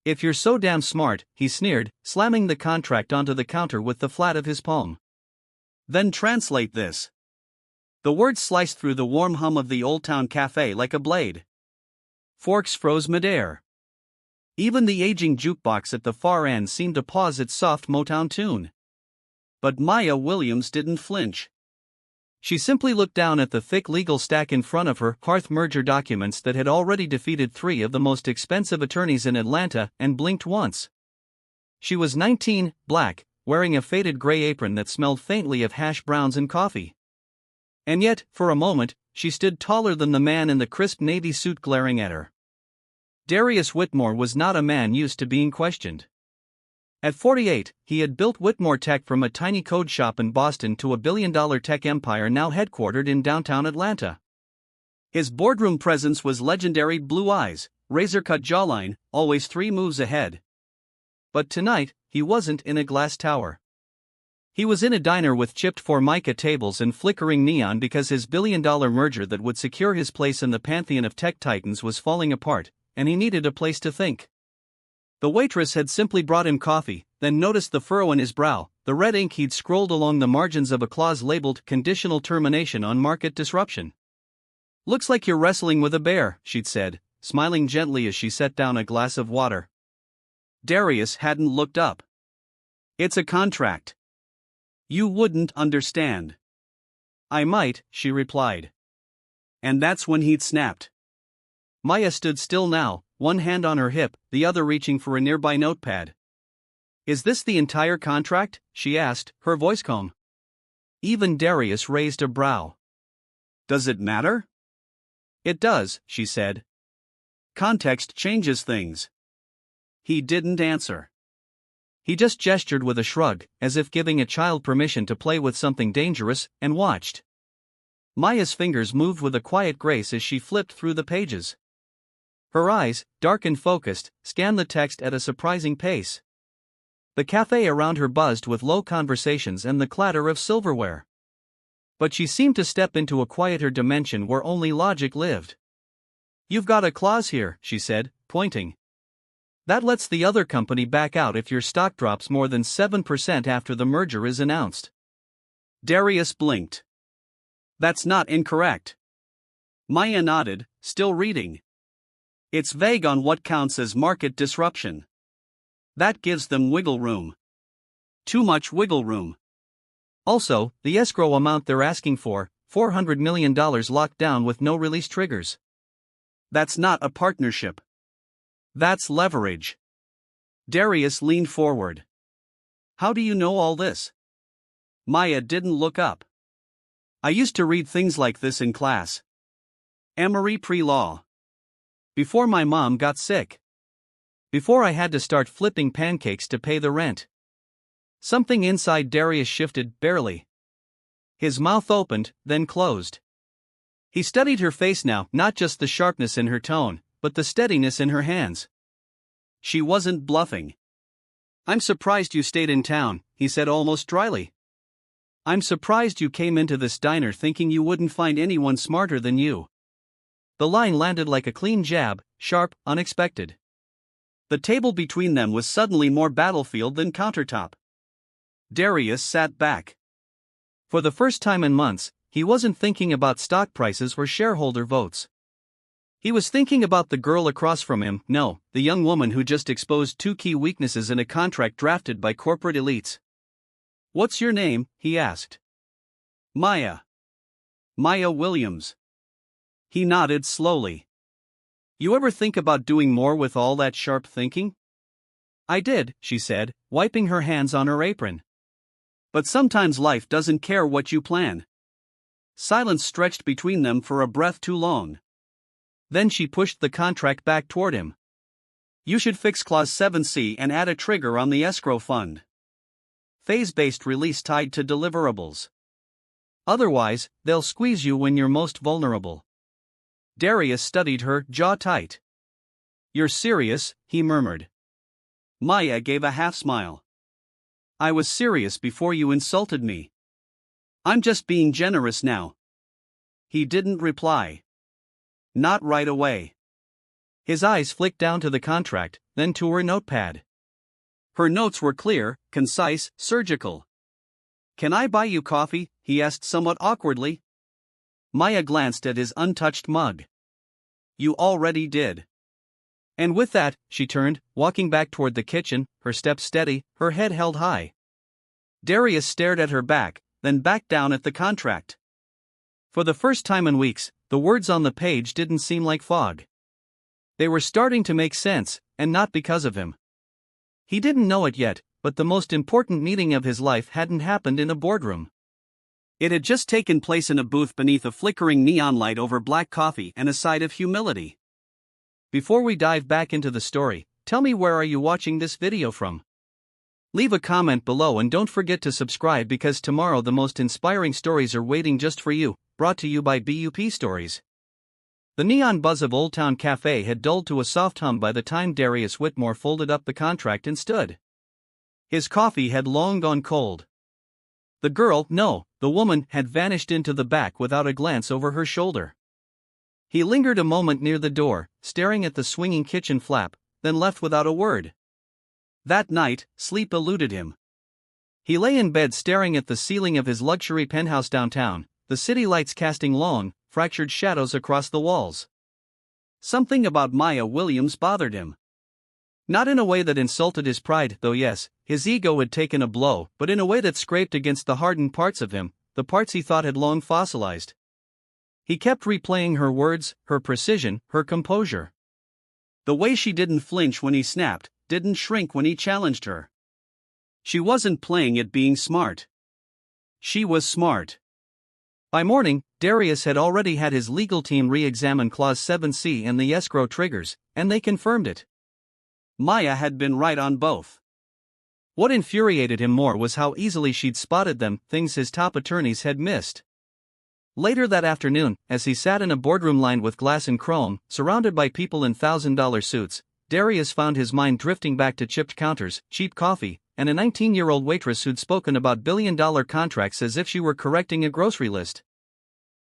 If you're so damn smart, he sneered, slamming the contract onto the counter with the flat of his palm. Then translate this. The words sliced through the warm hum of the Old Town Cafe like a blade. Forks froze midair. Even the aging jukebox at the far end seemed to pause its soft Motown tune. But Maya Williams didn't flinch. She simply looked down at the thick legal stack in front of her, Hearth merger documents that had already defeated 3 of the most expensive attorneys in Atlanta, and blinked once. She was 19, black, wearing a faded gray apron that smelled faintly of hash browns and coffee. And yet, for a moment, she stood taller than the man in the crisp navy suit glaring at her. Darius Whitmore was not a man used to being questioned. At 48, he had built Whitmore Tech from a tiny code shop in Boston to a billion-dollar tech empire now headquartered in downtown Atlanta. His boardroom presence was legendary: blue eyes, razor-cut jawline, always 3 moves ahead. But tonight, he wasn't in a glass tower. He was in a diner with chipped formica tables and flickering neon because his billion-dollar merger that would secure his place in the pantheon of tech titans was falling apart, and he needed a place to think. The waitress had simply brought him coffee, then noticed the furrow in his brow, the red ink he'd scrolled along the margins of a clause labeled "Conditional Termination on Market Disruption." "Looks like you're wrestling with a bear," she'd said, smiling gently as she set down a glass of water. Darius hadn't looked up. "It's a contract. You wouldn't understand." "I might," she replied. And that's when he'd snapped. Maya stood still now, one hand on her hip, the other reaching for a nearby notepad. "Is this the entire contract?" she asked, her voice calm. Even Darius raised a brow. "Does it matter?" "It does," she said. "Context changes things." He didn't answer. He just gestured with a shrug, as if giving a child permission to play with something dangerous, and watched. Maya's fingers moved with a quiet grace as she flipped through the pages. Her eyes, dark and focused, scanned the text at a surprising pace. The cafe around her buzzed with low conversations and the clatter of silverware. But she seemed to step into a quieter dimension where only logic lived. "You've got a clause here," she said, pointing. "That lets the other company back out if your stock drops more than 7% after the merger is announced." Darius blinked. "That's not incorrect." Maya nodded, still reading. "It's vague on what counts as market disruption. That gives them wiggle room. Too much wiggle room. Also, the escrow amount they're asking for, $400 million locked down with no release triggers. That's not a partnership. That's leverage." Darius leaned forward. "How do you know all this?" Maya didn't look up. "I used to read things like this in class. Emory pre-law. Before my mom got sick. Before I had to start flipping pancakes to pay the rent." Something inside Darius shifted, barely. His mouth opened, then closed. He studied her face now, not just the sharpness in her tone, but the steadiness in her hands. She wasn't bluffing. "I'm surprised you stayed in town," he said almost dryly. "I'm surprised you came into this diner thinking you wouldn't find anyone smarter than you." The line landed like a clean jab, sharp, unexpected. The table between them was suddenly more battlefield than countertop. Darius sat back. For the first time in months, he wasn't thinking about stock prices or shareholder votes. He was thinking about the girl across from him, no, the young woman who just exposed 2 key weaknesses in a contract drafted by corporate elites. "What's your name?" he asked. "Maya. Maya Williams." He nodded slowly. "You ever think about doing more with all that sharp thinking?" "I did," she said, wiping her hands on her apron. "But sometimes life doesn't care what you plan." Silence stretched between them for a breath too long. Then she pushed the contract back toward him. "You should fix Clause 7C and add a trigger on the escrow fund. Phase-based release tied to deliverables. Otherwise, they'll squeeze you when you're most vulnerable." Darius studied her, jaw tight. "You're serious?" he murmured. Maya gave a half-smile. "I was serious before you insulted me. I'm just being generous now." He didn't reply. Not right away. His eyes flicked down to the contract, then to her notepad. Her notes were clear, concise, surgical. "Can I buy you coffee?" he asked somewhat awkwardly. Maya glanced at his untouched mug. "You already did." And with that, she turned, walking back toward the kitchen, her steps steady, her head held high. Darius stared at her back, then back down at the contract. For the first time in weeks, the words on the page didn't seem like fog. They were starting to make sense, and not because of him. He didn't know it yet, but the most important meeting of his life hadn't happened in a boardroom. It had just taken place in a booth beneath a flickering neon light over black coffee and a side of humility. Before we dive back into the story, tell me, where are you watching this video from? Leave a comment below and don't forget to subscribe, because tomorrow the most inspiring stories are waiting just for you, brought to you by BUP Stories. The neon buzz of Old Town Cafe had dulled to a soft hum by the time Darius Whitmore folded up the contract and stood. His coffee had long gone cold. The woman, had vanished into the back without a glance over her shoulder. He lingered a moment near the door, staring at the swinging kitchen flap, then left without a word. That night, sleep eluded him. He lay in bed staring at the ceiling of his luxury penthouse downtown, the city lights casting long, fractured shadows across the walls. Something about Maya Williams bothered him. Not in a way that insulted his pride, though yes, his ego had taken a blow, but in a way that scraped against the hardened parts of him, the parts he thought had long fossilized. He kept replaying her words, her precision, her composure. The way she didn't flinch when he snapped, didn't shrink when he challenged her. She wasn't playing at being smart. She was smart. By morning, Darius had already had his legal team re-examine Clause 7C and the escrow triggers, and they confirmed it. Maya had been right on both. What infuriated him more was how easily she'd spotted them, things his top attorneys had missed. Later that afternoon, as he sat in a boardroom lined with glass and chrome, surrounded by people in $1,000 suits, Darius found his mind drifting back to chipped counters, cheap coffee, and a 19-year-old waitress who'd spoken about billion-dollar contracts as if she were correcting a grocery list.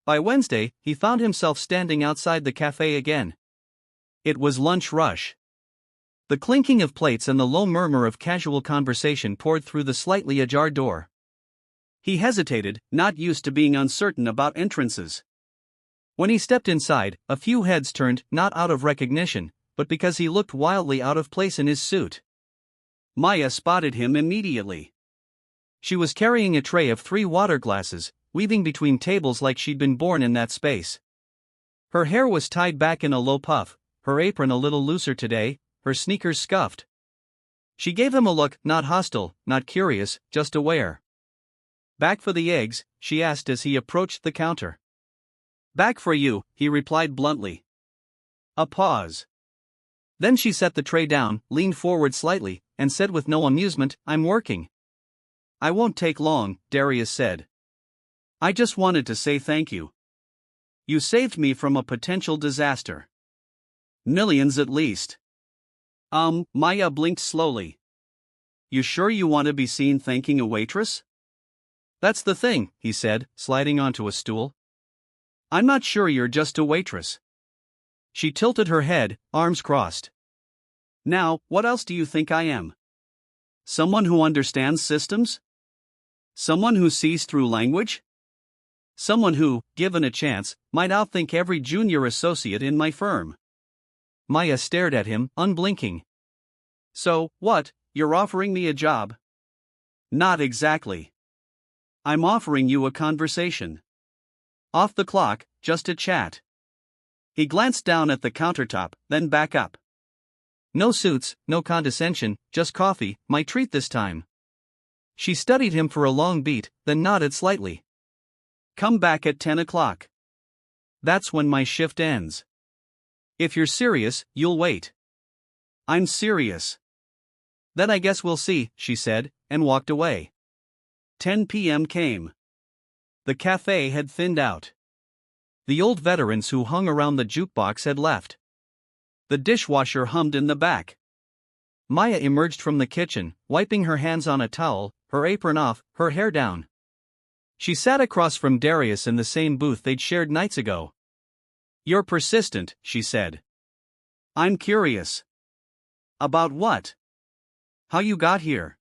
By Wednesday, he found himself standing outside the cafe again. It was lunch rush. The clinking of plates and the low murmur of casual conversation poured through the slightly ajar door. He hesitated, not used to being uncertain about entrances. When he stepped inside, a few heads turned, not out of recognition, but because he looked wildly out of place in his suit. Maya spotted him immediately. She was carrying a tray of 3 water glasses, weaving between tables like she'd been born in that space. Her hair was tied back in a low puff, her apron a little looser today, her sneakers scuffed. She gave him a look, not hostile, not curious, just aware. "Back for the eggs?" she asked as he approached the counter. "Back for you," he replied bluntly. A pause. Then she set the tray down, leaned forward slightly, and said with no amusement, "I'm working." "I won't take long," Darius said. "I just wanted to say thank you. You saved me from a potential disaster. Millions at least." Maya blinked slowly. "You sure you want to be seen thanking a waitress?" "That's the thing," he said, sliding onto a stool. "I'm not sure you're just a waitress." She tilted her head, arms crossed. "Now, what else do you think I am? Someone who understands systems? Someone who sees through language? Someone who, given a chance, might outthink every junior associate in my firm?" Maya stared at him, unblinking. "So, what, you're offering me a job?" "Not exactly. I'm offering you a conversation. Off the clock, just a chat." He glanced down at the countertop, then back up. "No suits, no condescension, just coffee, my treat this time." She studied him for a long beat, then nodded slightly. "Come back at 10 o'clock. That's when my shift ends. If you're serious, you'll wait." "I'm serious." "Then I guess we'll see," she said, and walked away. 10 p.m. came. The cafe had thinned out. The old veterans who hung around the jukebox had left. The dishwasher hummed in the back. Maya emerged from the kitchen, wiping her hands on a towel, her apron off, her hair down. She sat across from Darius in the same booth they'd shared nights ago. "You're persistent," she said. I'm curious. About what? How you got here?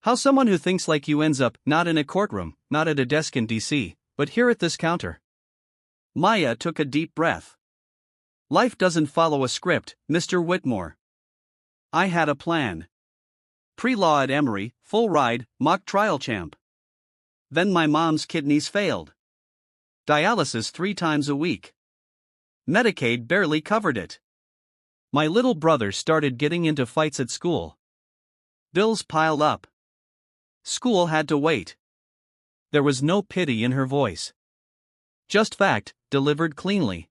How someone who thinks like you ends up not in a courtroom, not at a desk in DC, but here at this counter. Maya took a deep breath. Life doesn't follow a script, Mr. Whitmore. I had a plan. Pre-law at Emory, full ride, mock trial champ. Then my mom's kidneys failed. Dialysis 3 times a week. Medicaid barely covered it. My little brother started getting into fights at school. Bills piled up. School had to wait. There was no pity in her voice. Just fact, delivered cleanly.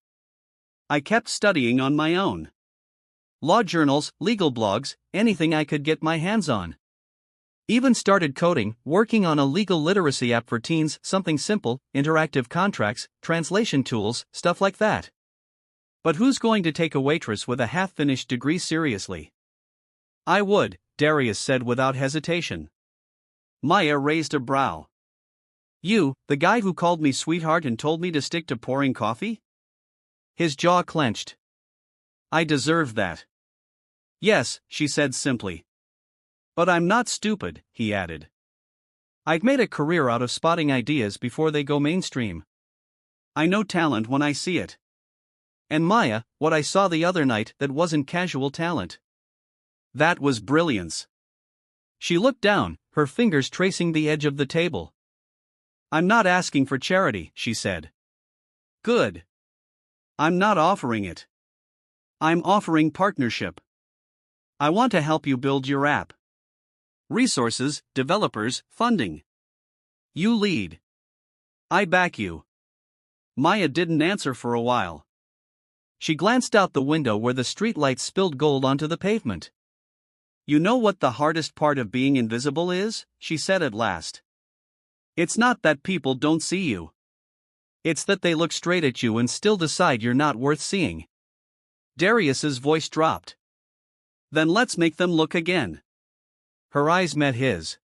I kept studying on my own. Law journals, legal blogs, anything I could get my hands on. Even started coding, working on a legal literacy app for teens, something simple, interactive contracts, translation tools, stuff like that. But who's going to take a waitress with a half-finished degree seriously? I would, Darius said without hesitation. Maya raised a brow. You, the guy who called me sweetheart and told me to stick to pouring coffee? His jaw clenched. I deserve that. Yes, she said simply. But I'm not stupid, he added. I've made a career out of spotting ideas before they go mainstream. I know talent when I see it. And Maya, what I saw the other night, that wasn't casual talent. That was brilliance. She looked down, her fingers tracing the edge of the table. I'm not asking for charity, she said. Good. I'm not offering it. I'm offering partnership. I want to help you build your app. Resources, developers, funding. You lead. I back you. Maya didn't answer for a while. She glanced out the window where the streetlights spilled gold onto the pavement. You know what the hardest part of being invisible is? She said at last. It's not that people don't see you. It's that they look straight at you and still decide you're not worth seeing. Darius's voice dropped. Then let's make them look again. Her eyes met his.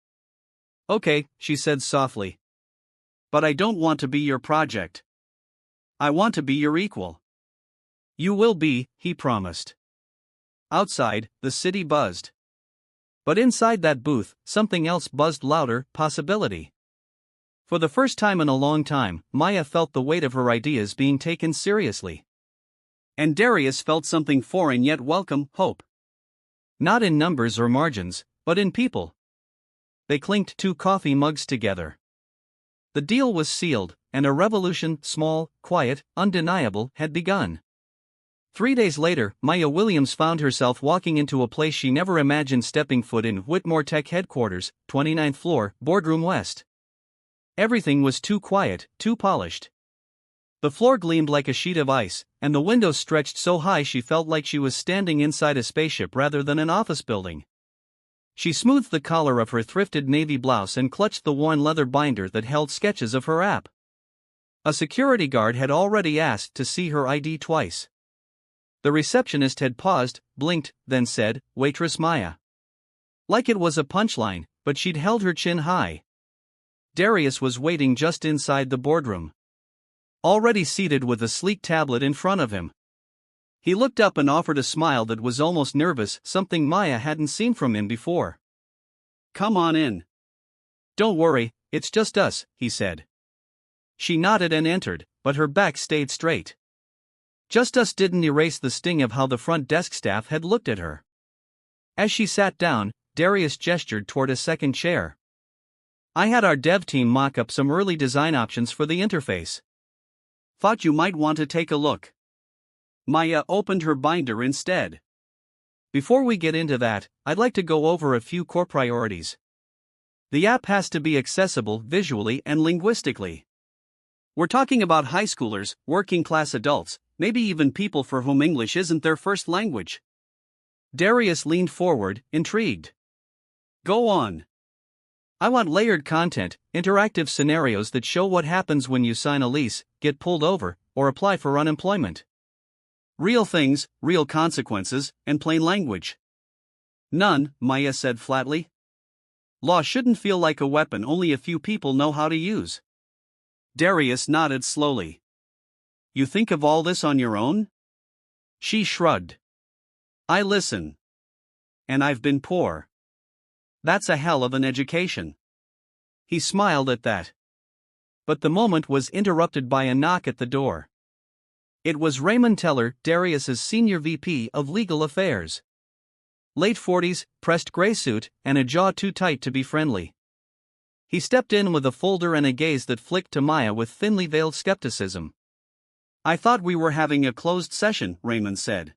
Okay, she said softly. But I don't want to be your project. I want to be your equal. You will be, he promised. Outside, the city buzzed. But inside that booth, something else buzzed louder, possibility. For the first time in a long time, Maya felt the weight of her ideas being taken seriously. And Darius felt something foreign yet welcome, hope. Not in numbers or margins, but in people. They clinked 2 coffee mugs together. The deal was sealed, and a revolution, small, quiet, undeniable, had begun. 3 days later, Maya Williams found herself walking into a place she never imagined stepping foot in: Whitmore Tech headquarters, 29th floor, Boardroom West. Everything was too quiet, too polished. The floor gleamed like a sheet of ice, and the windows stretched so high she felt like she was standing inside a spaceship rather than an office building. She smoothed the collar of her thrifted navy blouse and clutched the worn leather binder that held sketches of her app. A security guard had already asked to see her ID twice. The receptionist had paused, blinked, then said, "Waitress Maya." Like it was a punchline, but she'd held her chin high. Darius was waiting just inside the boardroom. Already seated with a sleek tablet in front of him. He looked up and offered a smile that was almost nervous, something Maya hadn't seen from him before. "Come on in." "Don't worry, it's just us," he said. She nodded and entered, but her back stayed straight. Just us didn't erase the sting of how the front desk staff had looked at her. As she sat down, Darius gestured toward a second chair. "I had our dev team mock up some early design options for the interface. Thought you might want to take a look." Maya opened her binder instead. "Before we get into that, I'd like to go over a few core priorities. The app has to be accessible visually and linguistically. We're talking about high schoolers, working-class adults, maybe even people for whom English isn't their first language." Darius leaned forward, intrigued. "Go on." "I want layered content, interactive scenarios that show what happens when you sign a lease, get pulled over, or apply for unemployment. Real things, real consequences, and plain language." "None," Maya said flatly. "Law shouldn't feel like a weapon only a few people know how to use." Darius nodded slowly. "You think of all this on your own?" She shrugged. I listen. And I've been poor. That's a hell of an education. He smiled at that. But the moment was interrupted by a knock at the door. It was Raymond Teller, Darius's senior VP of Legal Affairs. Late 40s, pressed gray suit, and a jaw too tight to be friendly. He stepped in with a folder and a gaze that flicked to Maya with thinly veiled skepticism. I thought we were having a closed session, Raymond said.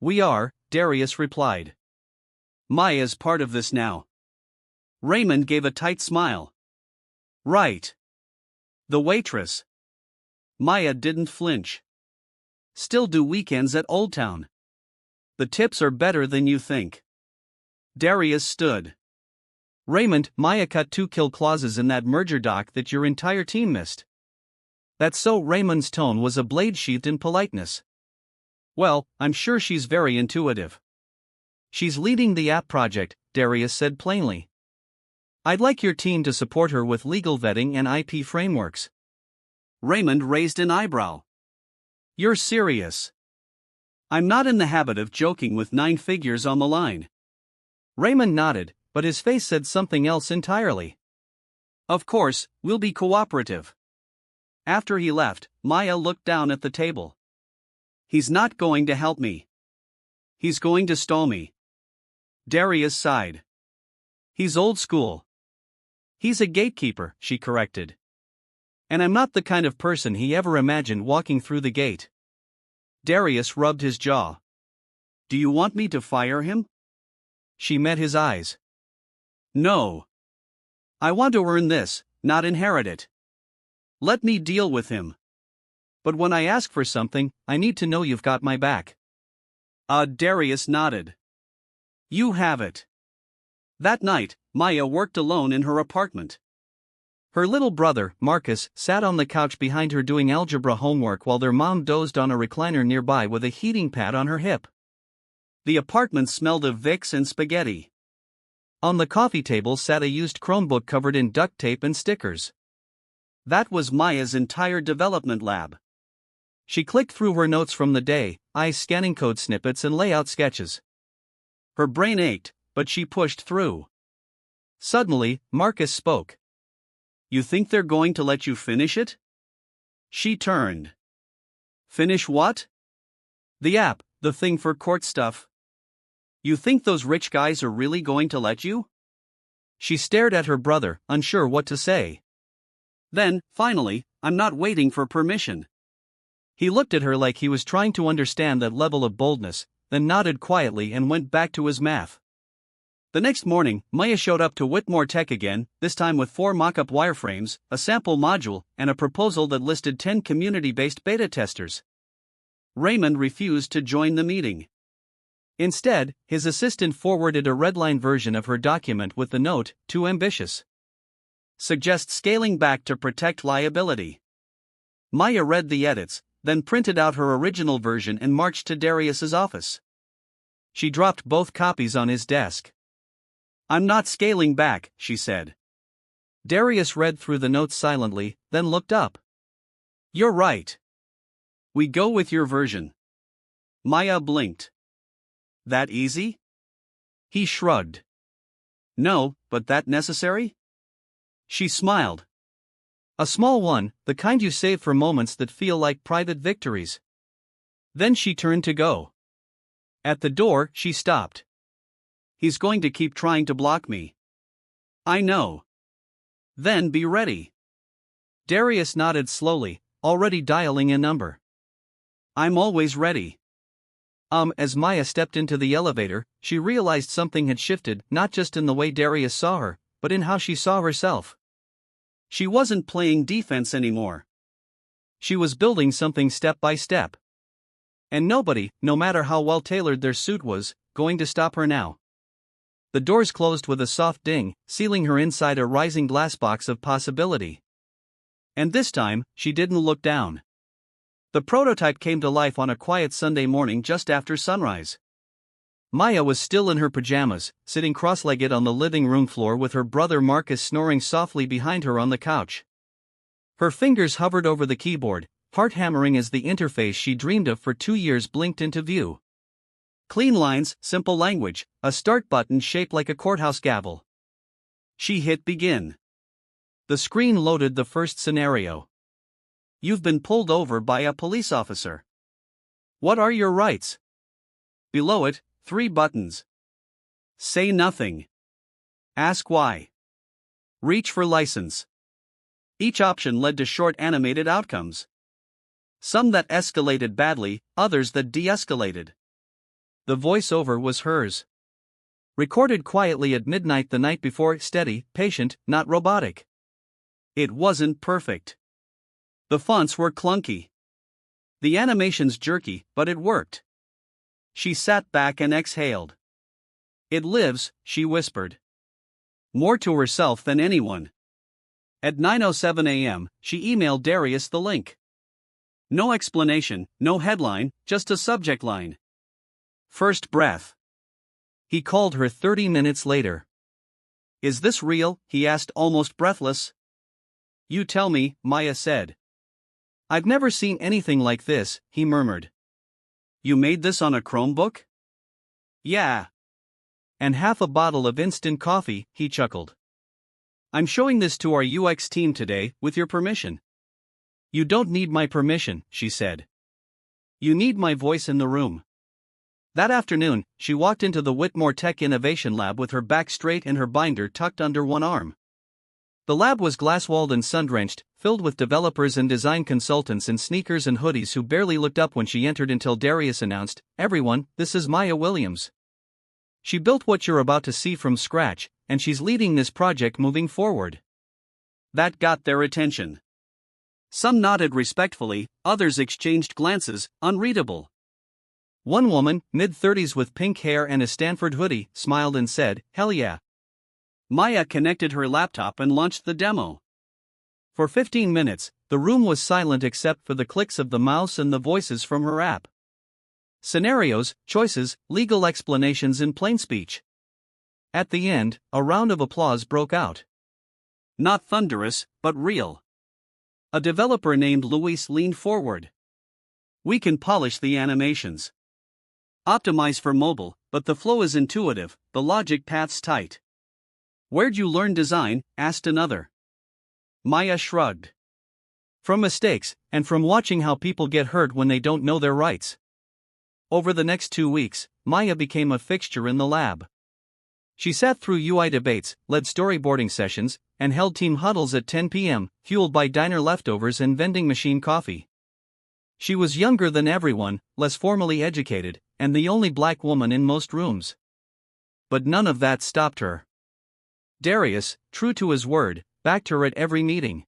We are, Darius replied. Maya's part of this now. Raymond gave a tight smile. Right. The waitress. Maya didn't flinch. Still do weekends at Old Town. The tips are better than you think. Darius stood. Raymond, Maya cut 2 kill clauses in that merger doc that your entire team missed. That's so. Raymond's tone was a blade sheathed in politeness. Well, I'm sure she's very intuitive. She's leading the app project, Darius said plainly. I'd like your team to support her with legal vetting and IP frameworks. Raymond raised an eyebrow. You're serious? I'm not in the habit of joking with 9 figures on the line. Raymond nodded, but his face said something else entirely. Of course, we'll be cooperative. After he left, Maya looked down at the table. He's not going to help me. He's going to stall me. Darius sighed. He's old school. He's a gatekeeper, she corrected. And I'm not the kind of person he ever imagined walking through the gate. Darius rubbed his jaw. Do you want me to fire him? She met his eyes. No. I want to earn this, not inherit it. Let me deal with him. But when I ask for something, I need to know you've got my back. Darius nodded. You have it. That night, Maya worked alone in her apartment. Her little brother, Marcus, sat on the couch behind her doing algebra homework while their mom dozed on a recliner nearby with a heating pad on her hip. The apartment smelled of Vicks and spaghetti. On the coffee table sat a used Chromebook covered in duct tape and stickers. That was Maya's entire development lab. She clicked through her notes from the day, eyes scanning code snippets and layout sketches. Her brain ached, but she pushed through. Suddenly, Marcus spoke. You think they're going to let you finish it? She turned. Finish what? The app, the thing for court stuff. You think those rich guys are really going to let you? She stared at her brother, unsure what to say. Then, finally, I'm not waiting for permission. He looked at her like he was trying to understand that level of boldness, then nodded quietly and went back to his math. The next morning, Maya showed up to Whitmore Tech again, this time with 4 mock-up wireframes, a sample module, and a proposal that listed 10 community-based beta testers. Raymond refused to join the meeting. Instead, his assistant forwarded a redline version of her document with the note, too ambitious. Suggest scaling back to protect liability. Maya read the edits, then printed out her original version and marched to Darius's office. She dropped both copies on his desk. I'm not scaling back, she said. Darius read through the notes silently, then looked up. You're right. We go with your version. Maya blinked. That easy? He shrugged. No, but that necessary? She smiled. A small one, the kind you save for moments that feel like private victories. Then she turned to go. At the door, she stopped. He's going to keep trying to block me. I know. Then be ready. Darius nodded slowly, already dialing a number. I'm always ready. As Maya stepped into the elevator, she realized something had shifted, not just in the way Darius saw her, but in how she saw herself. She wasn't playing defense anymore. She was building something step by step. And nobody, no matter how well tailored their suit was, going to stop her now. The doors closed with a soft ding, sealing her inside a rising glass box of possibility. And this time, she didn't look down. The prototype came to life on a quiet Sunday morning just after sunrise. Maya was still in her pajamas, sitting cross-legged on the living room floor with her brother Marcus snoring softly behind her on the couch. Her fingers hovered over the keyboard, heart hammering as the interface she dreamed of for 2 years blinked into view. Clean lines, simple language, a start button shaped like a courthouse gavel. She hit begin. The screen loaded the first scenario. You've been pulled over by a police officer. What are your rights? Below it, 3 buttons. Say nothing. Ask why. Reach for license. Each option led to short animated outcomes. Some that escalated badly, others that de-escalated. The voiceover was hers. Recorded quietly at midnight the night before, steady, patient, not robotic. It wasn't perfect. The fonts were clunky. The animations jerky, but it worked. She sat back and exhaled. It lives, she whispered. More to herself than anyone. At 9:07 a.m., she emailed Darius the link. No explanation, no headline, just a subject line. First breath. He called her 30 minutes later. Is this real? He asked, almost breathless. You tell me, Maya said. I've never seen anything like this, he murmured. You made this on a Chromebook? Yeah. And half a bottle of instant coffee, he chuckled. I'm showing this to our UX team today, with your permission. You don't need my permission, she said. You need my voice in the room. That afternoon, she walked into the Whitmore Tech Innovation Lab with her back straight and her binder tucked under one arm. The lab was glass-walled and sun-drenched, filled with developers and design consultants in sneakers and hoodies who barely looked up when she entered until Darius announced, Everyone, this is Maya Williams. She built what you're about to see from scratch, and she's leading this project moving forward. That got their attention. Some nodded respectfully, others exchanged glances, unreadable. One woman, mid-30s with pink hair and a Stanford hoodie, smiled and said, Hell yeah. Maya connected her laptop and launched the demo. For 15 minutes, the room was silent except for the clicks of the mouse and the voices from her app. Scenarios, choices, legal explanations in plain speech. At the end, a round of applause broke out. Not thunderous, but real. A developer named Luis leaned forward. We can polish the animations. Optimize for mobile, but the flow is intuitive, the logic path's tight. Where'd you learn design? Asked another. Maya shrugged. From mistakes, and from watching how people get hurt when they don't know their rights. Over the next 2 weeks, Maya became a fixture in the lab. She sat through UI debates, led storyboarding sessions, and held team huddles at 10 p.m., fueled by diner leftovers and vending machine coffee. She was younger than everyone, less formally educated, and the only black woman in most rooms. But none of that stopped her. Darius, true to his word, backed her at every meeting.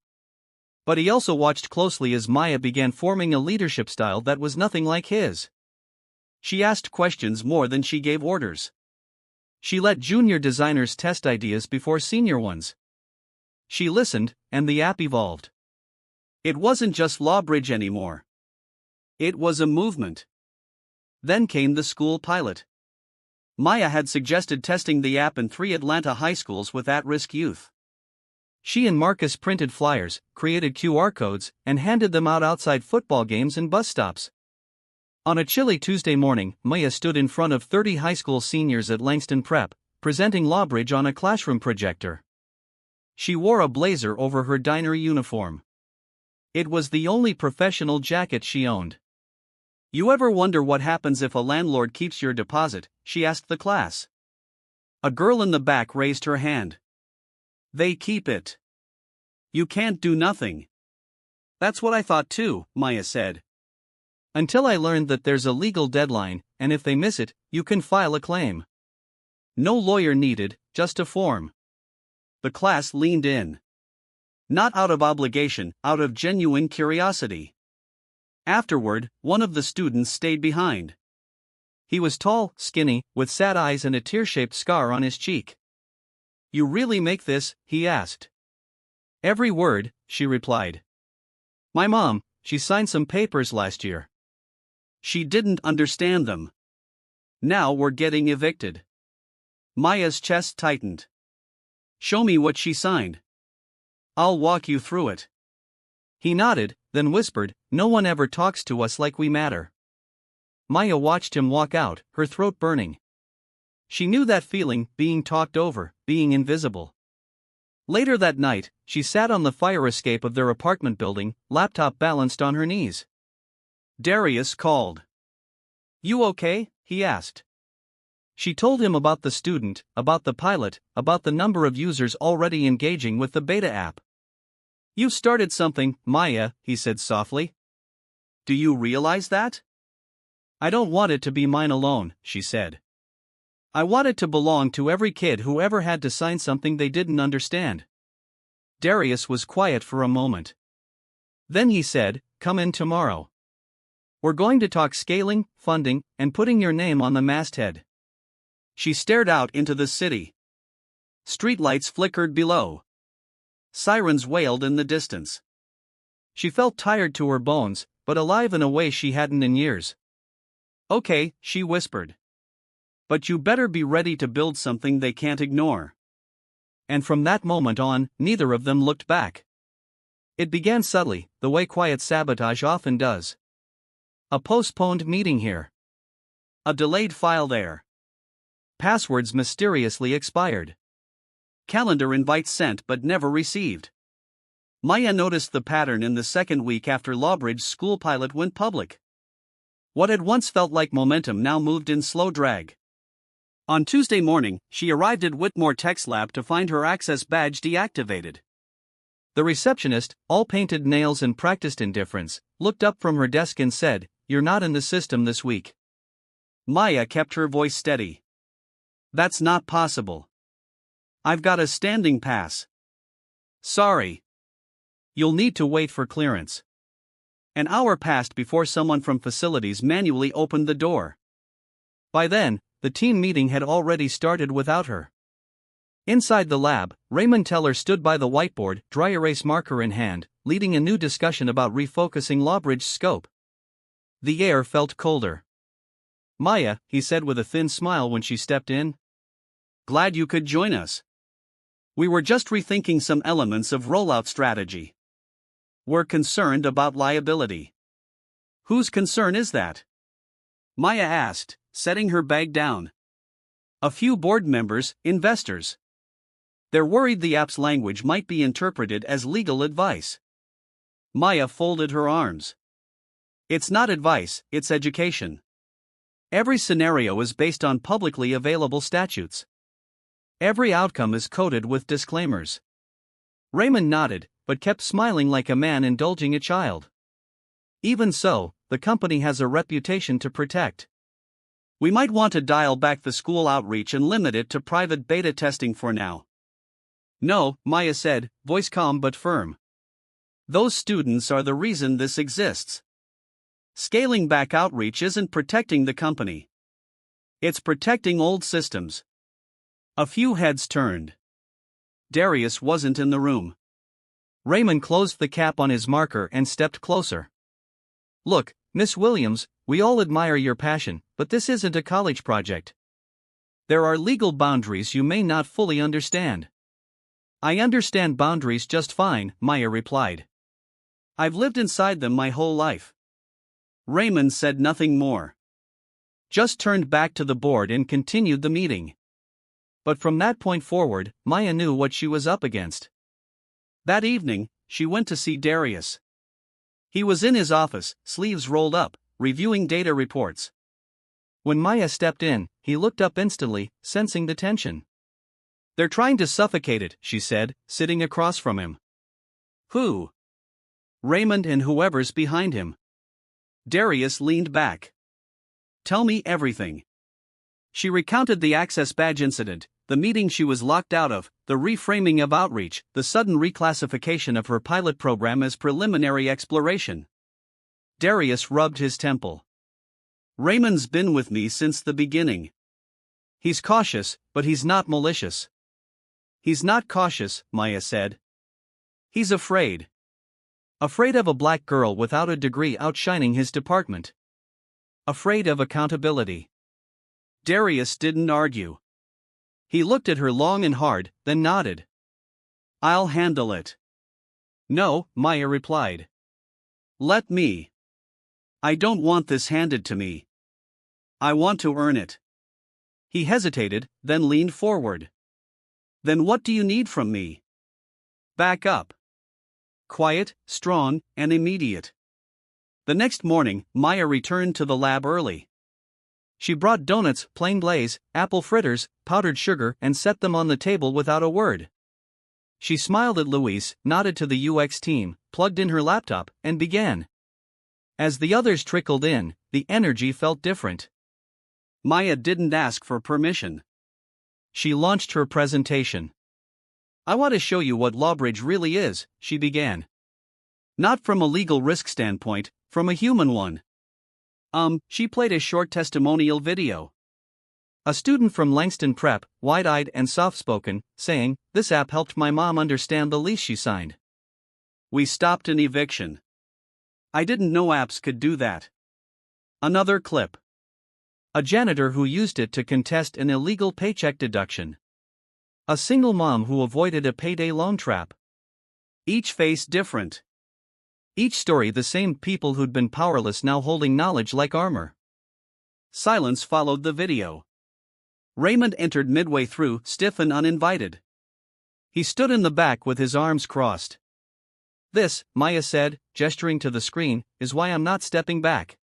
But he also watched closely as Maya began forming a leadership style that was nothing like his. She asked questions more than she gave orders. She let junior designers test ideas before senior ones. She listened, and the app evolved. It wasn't just Lawbridge anymore. It was a movement. Then came the school pilot. Maya had suggested testing the app in 3 Atlanta high schools with at-risk youth. She and Marcus printed flyers, created QR codes, and handed them out outside football games and bus stops. On a chilly Tuesday morning, Maya stood in front of 30 high school seniors at Langston Prep, presenting Lawbridge on a classroom projector. She wore a blazer over her diner uniform. It was the only professional jacket she owned. You ever wonder what happens if a landlord keeps your deposit? She asked the class. A girl in the back raised her hand. They keep it. You can't do nothing. That's what I thought too, Maya said. Until I learned that there's a legal deadline, and if they miss it, you can file a claim. No lawyer needed, just a form. The class leaned in. Not out of obligation, out of genuine curiosity. Afterward, one of the students stayed behind. He was tall, skinny, with sad eyes and a tear-shaped scar on his cheek. You really make this? He asked. Every word, she replied. My mom, she signed some papers last year. She didn't understand them. Now we're getting evicted. Maya's chest tightened. Show me what she signed. I'll walk you through it. He nodded, then whispered, No one ever talks to us like we matter. Maya watched him walk out, her throat burning. She knew that feeling, being talked over, being invisible. Later that night, she sat on the fire escape of their apartment building, laptop balanced on her knees. Darius called. "You okay?" he asked. She told him about the student, about the pilot, about the number of users already engaging with the beta app. "You started something, Maya," he said softly. "Do you realize that?" "I don't want it to be mine alone," she said. "I want it to belong to every kid who ever had to sign something they didn't understand." Darius was quiet for a moment. Then he said, "Come in tomorrow. We're going to talk scaling, funding, and putting your name on the masthead." She stared out into the city. Streetlights flickered below. Sirens wailed in the distance. She felt tired to her bones, but alive in a way she hadn't in years. "Okay," she whispered. "But you better be ready to build something they can't ignore." And from that moment on, neither of them looked back. It began subtly, the way quiet sabotage often does. A postponed meeting here. A delayed file there. Passwords mysteriously expired. Calendar invites sent but never received. Maya noticed the pattern in the second week after Lawbridge's school pilot went public. What had once felt like momentum now moved in slow drag. On Tuesday morning, she arrived at Whitmore Tech's lab to find her access badge deactivated. The receptionist, all painted nails and practiced indifference, looked up from her desk and said, "You're not in the system this week." Maya kept her voice steady. "That's not possible. I've got a standing pass." "Sorry. You'll need to wait for clearance." An hour passed before someone from facilities manually opened the door. By then, the team meeting had already started without her. Inside the lab, Raymond Teller stood by the whiteboard, dry erase marker in hand, leading a new discussion about refocusing Lawbridge's scope. The air felt colder. "Maya," he said with a thin smile when she stepped in. "Glad you could join us. We were just rethinking some elements of rollout strategy. We're concerned about liability." "Whose concern is that?" Maya asked, setting her bag down. "A few board members, investors. They're worried the app's language might be interpreted as legal advice." Maya folded her arms. "It's not advice, it's education. Every scenario is based on publicly available statutes. Every outcome is coded with disclaimers." Raymond nodded, but kept smiling like a man indulging a child. "Even so, the company has a reputation to protect. We might want to dial back the school outreach and limit it to private beta testing for now." "No," Maya said, voice calm but firm. "Those students are the reason this exists. Scaling back outreach isn't protecting the company. It's protecting old systems." A few heads turned. Darius wasn't in the room. Raymond closed the cap on his marker and stepped closer. "Look, Miss Williams, we all admire your passion, but this isn't a college project. There are legal boundaries you may not fully understand." "I understand boundaries just fine," Maya replied. "I've lived inside them my whole life." Raymond said nothing more. Just turned back to the board and continued the meeting. But from that point forward, Maya knew what she was up against. That evening, she went to see Darius. He was in his office, sleeves rolled up, reviewing data reports. When Maya stepped in, he looked up instantly, sensing the tension. "They're trying to suffocate it," she said, sitting across from him. "Who?" "Raymond and whoever's behind him." Darius leaned back. "Tell me everything." She recounted the access badge incident, the meeting she was locked out of, the reframing of outreach, the sudden reclassification of her pilot program as preliminary exploration. Darius rubbed his temple. "Raymond's been with me since the beginning. He's cautious, but he's not malicious." "He's not cautious," Maya said. "He's afraid. Afraid of a black girl without a degree outshining his department. Afraid of accountability." Darius didn't argue. He looked at her long and hard, then nodded. "I'll handle it." "No," Maya replied. "Let me. I don't want this handed to me." I want to earn it. He hesitated, then leaned forward. Then what do you need from me? Back up. Quiet, strong, and immediate. The next morning, Maya returned to the lab early. She brought donuts, plain glaze, apple fritters, powdered sugar, and set them on the table without a word. She smiled at Luis, nodded to the UX team, plugged in her laptop, and began. As the others trickled in, the energy felt different. Maya didn't ask for permission. She launched her presentation. I want to show you what Lawbridge really is, she began. Not from a legal risk standpoint, from a human one. She played a short testimonial video. A student from Langston Prep, wide-eyed and soft-spoken, saying, "This app helped my mom understand the lease she signed. We stopped an eviction. I didn't know apps could do that." Another clip. A janitor who used it to contest an illegal paycheck deduction. A single mom who avoided a payday loan trap. Each face different. Each story the same people who'd been powerless now holding knowledge like armor. Silence followed the video. Raymond entered midway through, stiff and uninvited. He stood in the back with his arms crossed. "This," Maya said, gesturing to the screen, "is why I'm not stepping back.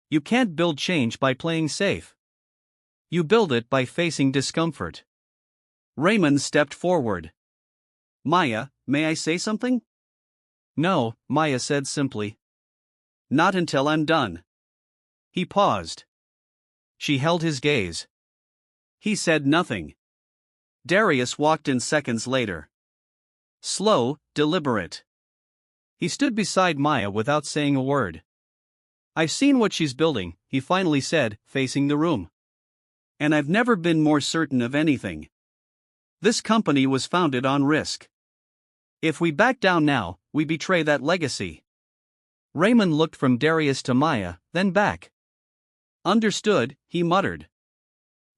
You can't build change by playing safe. You build it by facing discomfort." Raymond stepped forward. "Maya, may I say something?" "No," Maya said simply. "Not until I'm done." He paused. She held his gaze. He said nothing. Darius walked in seconds later. Slow, deliberate. He stood beside Maya without saying a word. "I've seen what she's building," he finally said, facing the room. "And I've never been more certain of anything. This company was founded on risk. If we back down now, we betray that legacy." Raymond looked from Darius to Maya, then back. "Understood," he muttered.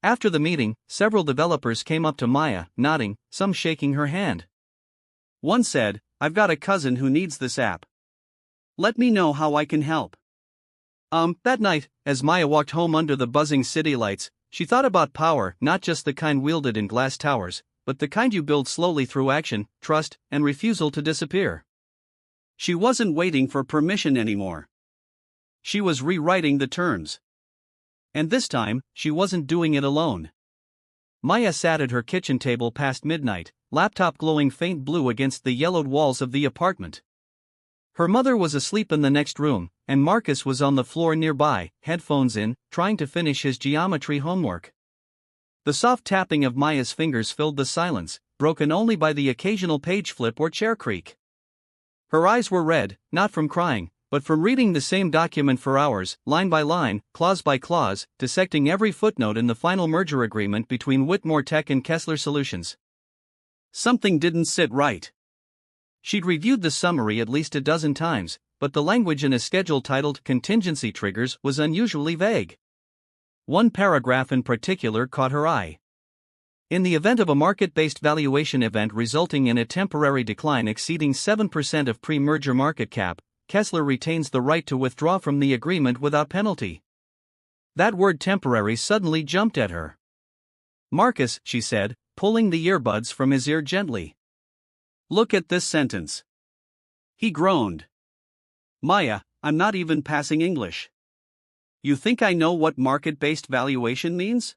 After the meeting, several developers came up to Maya, nodding, some shaking her hand. One said, "I've got a cousin who needs this app. Let me know how I can help." That night, as Maya walked home under the buzzing city lights, she thought about power, not just the kind wielded in glass towers, but the kind you build slowly through action, trust, and refusal to disappear. She wasn't waiting for permission anymore. She was rewriting the terms. And this time, she wasn't doing it alone. Maya sat at her kitchen table past midnight, laptop glowing faint blue against the yellowed walls of the apartment. Her mother was asleep in the next room, and Marcus was on the floor nearby, headphones in, trying to finish his geometry homework. The soft tapping of Maya's fingers filled the silence, broken only by the occasional page flip or chair creak. Her eyes were red, not from crying, but from reading the same document for hours, line by line, clause by clause, dissecting every footnote in the final merger agreement between Whitmore Tech and Kessler Solutions. Something didn't sit right. She'd reviewed the summary at least a dozen times, but the language in a schedule titled Contingency Triggers was unusually vague. One paragraph in particular caught her eye. In the event of a market-based valuation event resulting in a temporary decline exceeding 7% of pre-merger market cap, Kessler retains the right to withdraw from the agreement without penalty. That word temporary suddenly jumped at her. "Marcus," she said, pulling the earbuds from his ear gently. "Look at this sentence." He groaned. "Maya, I'm not even passing English. You think I know what market-based valuation means?"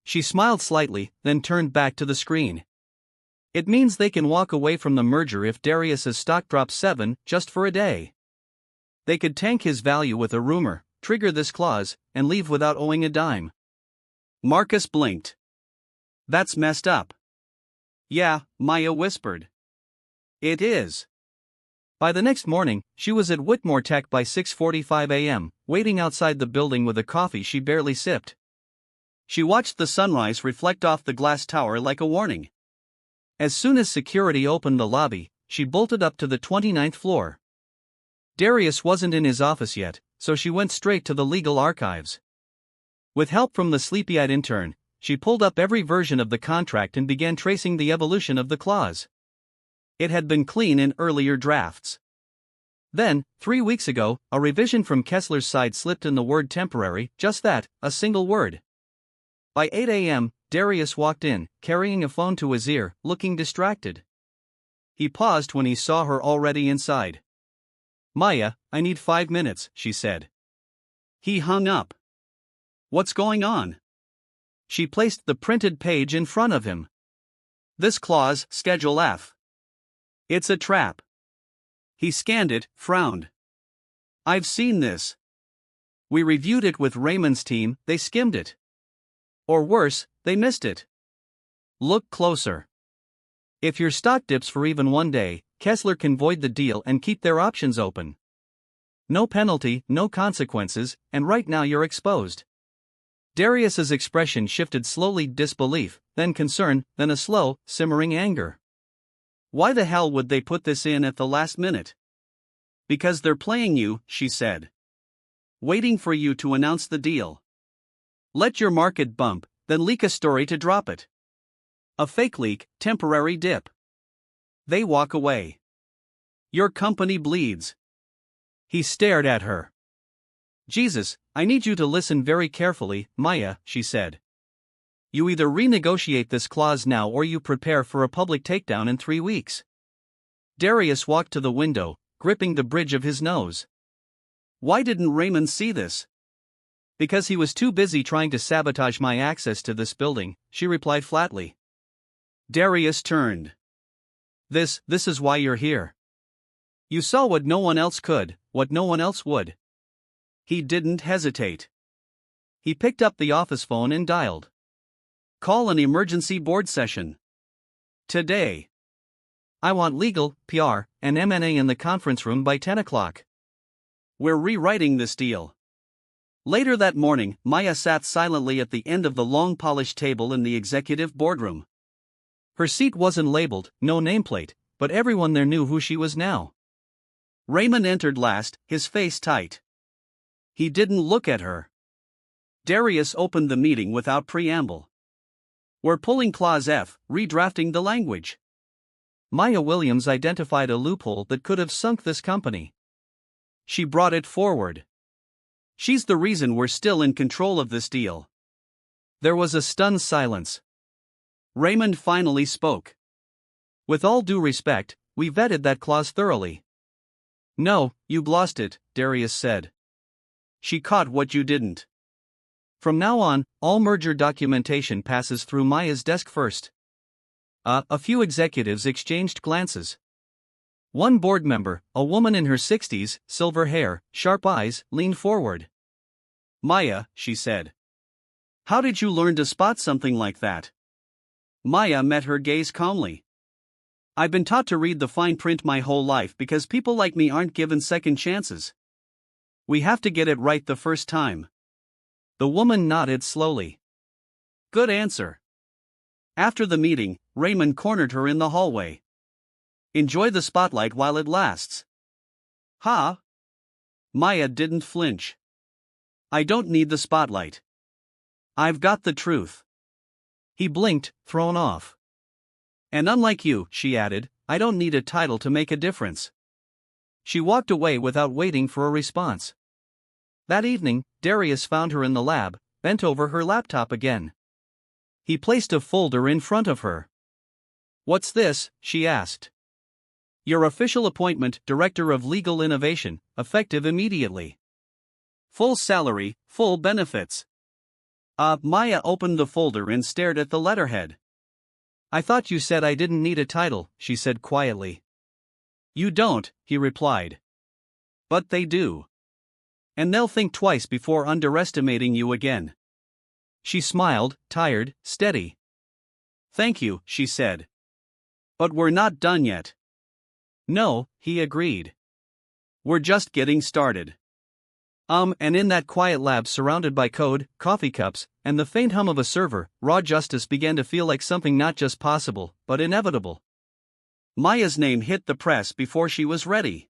She smiled slightly, then turned back to the screen. "It means they can walk away from the merger if Darius's stock drops 7 just for a day. They could tank his value with a rumor, trigger this clause, and leave without owing a dime." Marcus blinked. "That's messed up." "Yeah," Maya whispered. "It is." By the next morning, she was at Whitmore Tech by 6:45 a.m., waiting outside the building with a coffee she barely sipped. She watched the sunrise reflect off the glass tower like a warning. As soon as security opened the lobby, she bolted up to the 29th floor. Darius wasn't in his office yet, so she went straight to the legal archives. With help from the sleepy-eyed intern, she pulled up every version of the contract and began tracing the evolution of the clause. It had been clean in earlier drafts. Then, 3 weeks ago, a revision from Kessler's side slipped in the word temporary, just that, a single word. By 8 a.m., Darius walked in, carrying a phone to his ear, looking distracted. He paused when he saw her already inside. "Maya, I need 5 minutes," she said. He hung up. "What's going on?" She placed the printed page in front of him. "This clause, Schedule F. It's a trap." He scanned it, frowned. "I've seen this. We reviewed it with Raymond's team, they skimmed it. Or worse, they missed it. Look closer. If your stock dips for even 1 day, Kessler can void the deal and keep their options open. No penalty, no consequences, and right now you're exposed." Darius's expression shifted slowly: disbelief, then concern, then a slow, simmering anger. "Why the hell would they put this in at the last minute?" "Because they're playing you," she said. "Waiting for you to announce the deal. Let your market bump, then leak a story to drop it. A fake leak, temporary dip. They walk away. Your company bleeds." He stared at her. "Jesus, I need you to listen very carefully, Maya," she said. "You either renegotiate this clause now or you prepare for a public takedown in 3 weeks." Darius walked to the window, gripping the bridge of his nose. "Why didn't Raymond see this?" "Because he was too busy trying to sabotage my access to this building," she replied flatly. Darius turned. This is why you're here. You saw what no one else could, what no one else would." He didn't hesitate. He picked up the office phone and dialed. "Call an emergency board session. Today. I want legal, PR, and M&A in the conference room by 10 o'clock. We're rewriting this deal." Later that morning, Maya sat silently at the end of the long polished table in the executive boardroom. Her seat wasn't labeled, no nameplate, but everyone there knew who she was now. Raymond entered last, his face tight. He didn't look at her. Darius opened the meeting without preamble. "We're pulling Clause F, redrafting the language." Maya Williams identified a loophole that could have sunk this company. She brought it forward. "She's the reason we're still in control of this deal." There was a stunned silence. Raymond finally spoke. "With all due respect, we vetted that clause thoroughly." "No, you lost it," Darius said. "She caught what you didn't. From now on, all merger documentation passes through Maya's desk first." A few executives exchanged glances. One board member, a woman in her 60s, silver hair, sharp eyes, leaned forward. "Maya," she said. "How did you learn to spot something like that?" Maya met her gaze calmly. "I've been taught to read the fine print my whole life because people like me aren't given second chances. We have to get it right the first time." The woman nodded slowly. "Good answer." After the meeting, Raymond cornered her in the hallway. "Enjoy the spotlight while it lasts." "Huh?" Maya didn't flinch. "I don't need the spotlight. I've got the truth." He blinked, thrown off. "And unlike you," she added, "I don't need a title to make a difference." She walked away without waiting for a response. That evening, Darius found her in the lab, bent over her laptop again. He placed a folder in front of her. "What's this?" she asked. "Your official appointment, Director of Legal Innovation, effective immediately. Full salary, full benefits." Maya opened the folder and stared at the letterhead. "I thought you said I didn't need a title," she said quietly. "You don't," he replied. "But they do. And they'll think twice before underestimating you again." She smiled, tired, steady. "Thank you," she said. "But we're not done yet." "No," he agreed. "We're just getting started." And in that quiet lab surrounded by code, coffee cups, and the faint hum of a server, raw justice began to feel like something not just possible, but inevitable. Maya's name hit the press before she was ready.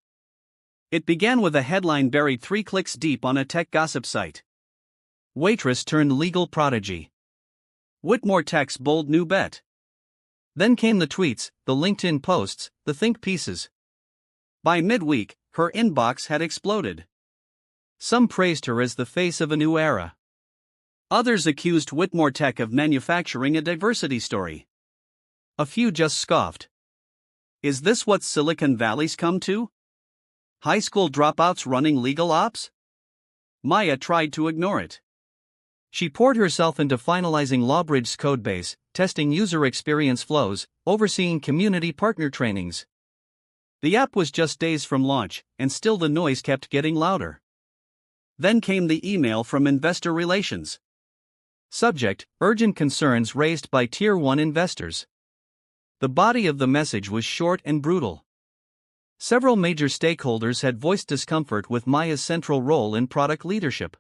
It began with a headline buried 3 clicks deep on a tech gossip site. Waitress turned legal prodigy. Whitmore Tech's bold new bet. Then came the tweets, the LinkedIn posts, the think pieces. By midweek, her inbox had exploded. Some praised her as the face of a new era. Others accused Whitmore Tech of manufacturing a diversity story. A few just scoffed. Is this what Silicon Valley's come to? High school dropouts running legal ops? Maya tried to ignore it. She poured herself into finalizing Lawbridge's codebase, testing user experience flows, overseeing community partner trainings. The app was just days from launch, and still the noise kept getting louder. Then came the email from Investor Relations. Subject: urgent concerns raised by Tier 1 investors. The body of the message was short and brutal. Several major stakeholders had voiced discomfort with Maya's central role in product leadership.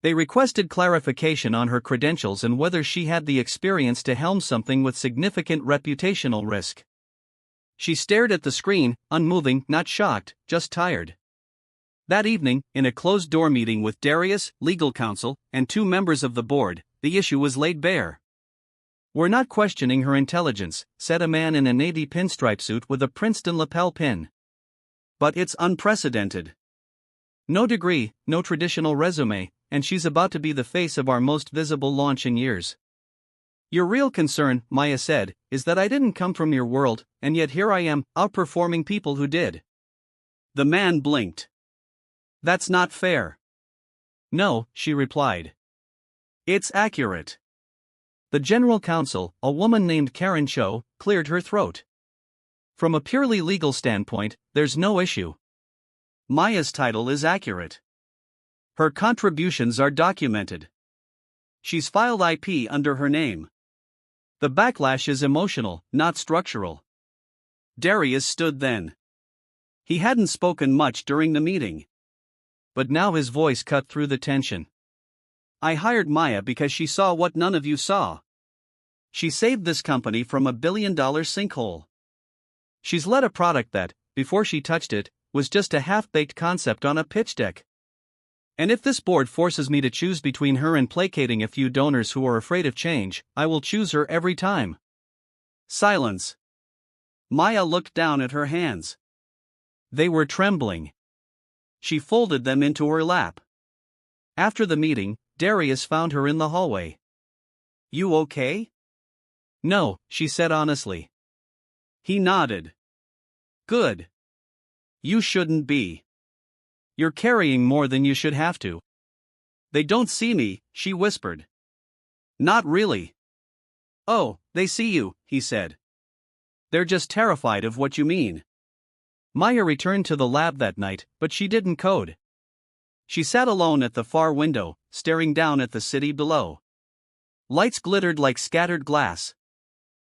They requested clarification on her credentials and whether she had the experience to helm something with significant reputational risk. She stared at the screen, unmoving, not shocked, just tired. That evening, in a closed-door meeting with Darius, legal counsel, and 2 members of the board, the issue was laid bare. "We're not questioning her intelligence," said a man in a navy pinstripe suit with a Princeton lapel pin. "But it's unprecedented. No degree, no traditional resume, and she's about to be the face of our most visible launch in years. Your real concern," Maya said, "is that I didn't come from your world, and yet here I am, outperforming people who did." The man blinked. "That's not fair." "No," she replied. "It's accurate." The general counsel, a woman named Karen Cho, cleared her throat. "From a purely legal standpoint, there's no issue. Maya's title is accurate. Her contributions are documented. She's filed IP under her name. The backlash is emotional, not structural." Darius stood then. He hadn't spoken much during the meeting. But now his voice cut through the tension. "I hired Maya because she saw what none of you saw. She saved this company from a billion-dollar sinkhole. She's led a product that, before she touched it, was just a half-baked concept on a pitch deck. And if this board forces me to choose between her and placating a few donors who are afraid of change, I will choose her every time." Silence. Maya looked down at her hands. They were trembling. She folded them into her lap. After the meeting, Darius found her in the hallway. "You okay?" "No," she said honestly. He nodded. "Good. You shouldn't be. You're carrying more than you should have to." "They don't see me," she whispered. "Not really." "Oh, they see you," he said. "They're just terrified of what you mean." Maya returned to the lab that night, but she didn't code. She sat alone at the far window, staring down at the city below. Lights glittered like scattered glass.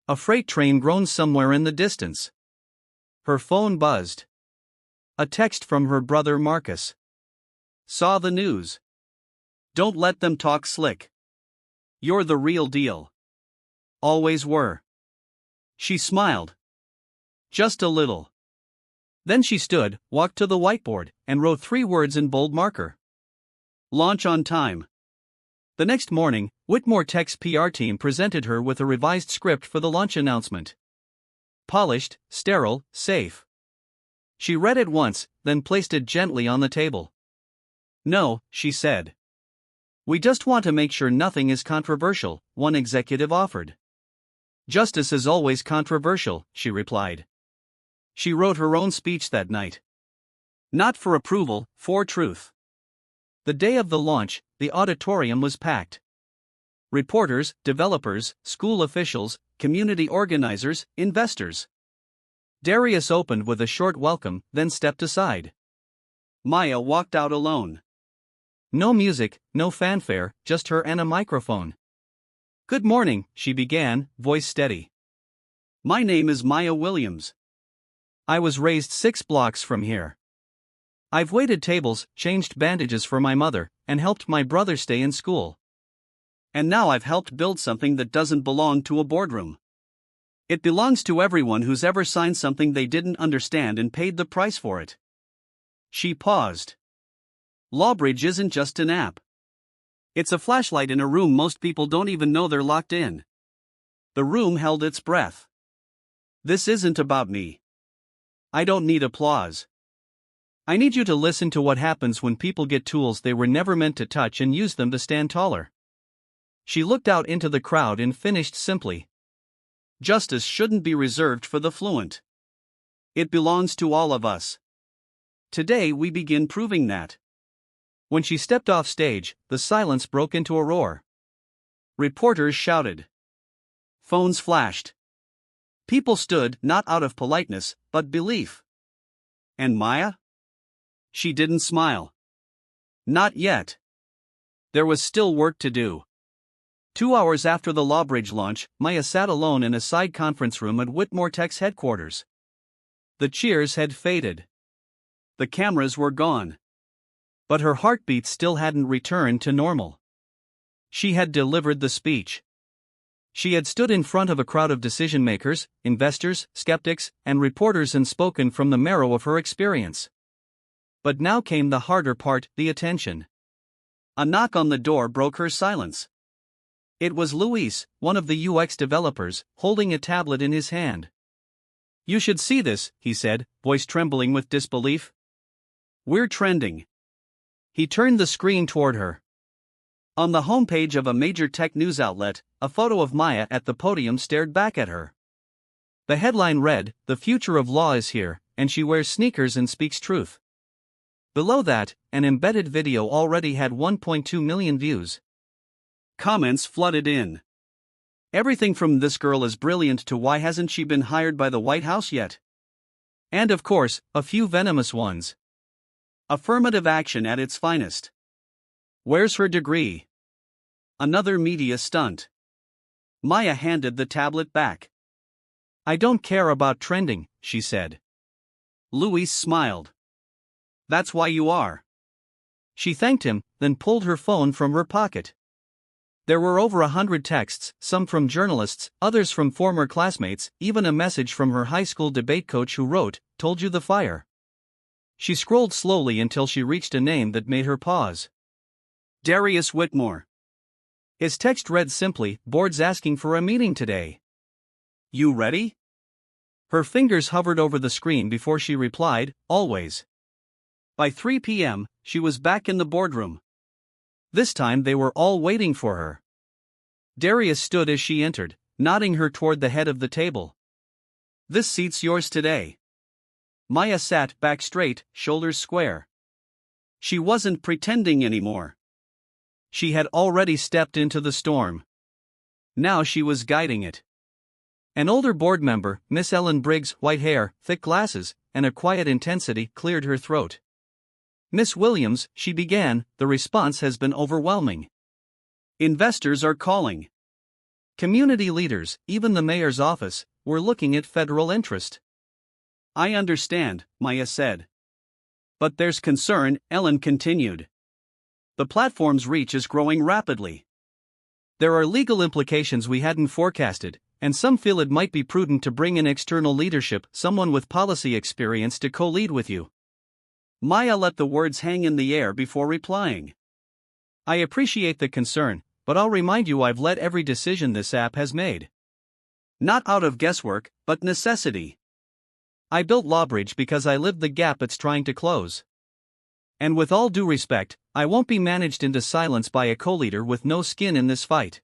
A freight train groaned somewhere in the distance. Her phone buzzed. A text from her brother Marcus. "Saw the news. Don't let them talk slick. You're the real deal. Always were." She smiled. Just a little. Then she stood, walked to the whiteboard, and wrote 3 words in bold marker. "Launch on time." The next morning, Whitmore Tech's PR team presented her with a revised script for the launch announcement. Polished, sterile, safe. She read it once, then placed it gently on the table. "No," she said. "We just want to make sure nothing is controversial," one executive offered. "Justice is always controversial," she replied. She wrote her own speech that night. Not for approval, for truth. The day of the launch, the auditorium was packed. Reporters, developers, school officials, community organizers, investors. Darius opened with a short welcome, then stepped aside. Maya walked out alone. No music, no fanfare, just her and a microphone. "Good morning," she began, voice steady. "My name is Maya Williams. I was raised 6 blocks from here. I've waited tables, changed bandages for my mother, and helped my brother stay in school. And now I've helped build something that doesn't belong to a boardroom. It belongs to everyone who's ever signed something they didn't understand and paid the price for it." She paused. Lawbridge isn't just an app. It's a flashlight in a room most people don't even know they're locked in. The room held its breath. "This isn't about me. I don't need applause. I need you to listen to what happens when people get tools they were never meant to touch and use them to stand taller. She looked out into the crowd and finished simply. Justice shouldn't be reserved for the fluent. It belongs to all of us. Today we begin proving that. When she stepped off stage, the silence broke into a roar. Reporters shouted. Phones flashed. People stood, not out of politeness, but belief. And Maya? She didn't smile. Not yet. There was still work to do. 2 hours after the Lawbridge launch, Maya sat alone in a side conference room at Whitmore Tech's headquarters. The cheers had faded. The cameras were gone. But her heartbeat still hadn't returned to normal. She had delivered the speech. She had stood in front of a crowd of decision-makers, investors, skeptics, and reporters and spoken from the marrow of her experience. But now came the harder part, the attention. A knock on the door broke her silence. It was Luis, one of the UX developers, holding a tablet in his hand. You should see this, he said, voice trembling with disbelief. We're trending. He turned the screen toward her. On the homepage of a major tech news outlet, a photo of Maya at the podium stared back at her. The headline read, "The future of law is here, and she wears sneakers and speaks truth." Below that, an embedded video already had 1.2 million views. Comments flooded in. Everything from "this girl is brilliant" to "why hasn't she been hired by the White House yet?" And of course, a few venomous ones. Affirmative action at its finest. Where's her degree? Another media stunt. Maya handed the tablet back. I don't care about trending, she said. Luis smiled. That's why you are. She thanked him, then pulled her phone from her pocket. There were over 100 texts, some from journalists, others from former classmates, even a message from her high school debate coach who wrote, "Told you the fire." She scrolled slowly until she reached a name that made her pause. Darius Whitmore. His text read simply, "Board's asking for a meeting today. You ready?" Her fingers hovered over the screen before she replied, "Always." By 3 p.m., she was back in the boardroom. This time they were all waiting for her. Darius stood as she entered, nodding her toward the head of the table. "This seat's yours today." Maya sat back straight, shoulders square. She wasn't pretending anymore. She had already stepped into the storm. Now she was guiding it. An older board member, Miss Ellen Briggs, white hair, thick glasses, and a quiet intensity, cleared her throat. "Miss Williams," she began, "the response has been overwhelming. Investors are calling. Community leaders, even the mayor's office, were looking at federal interest." "I understand," Maya said. "But there's concern," Ellen continued. "The platform's reach is growing rapidly. There are legal implications we hadn't forecasted, and some feel it might be prudent to bring in external leadership, someone with policy experience to co-lead with you." Maya let the words hang in the air before replying. "I appreciate the concern, but I'll remind you I've led every decision this app has made. Not out of guesswork, but necessity. I built Lawbridge because I lived the gap it's trying to close. And with all due respect, I won't be managed into silence by a co-leader with no skin in this fight."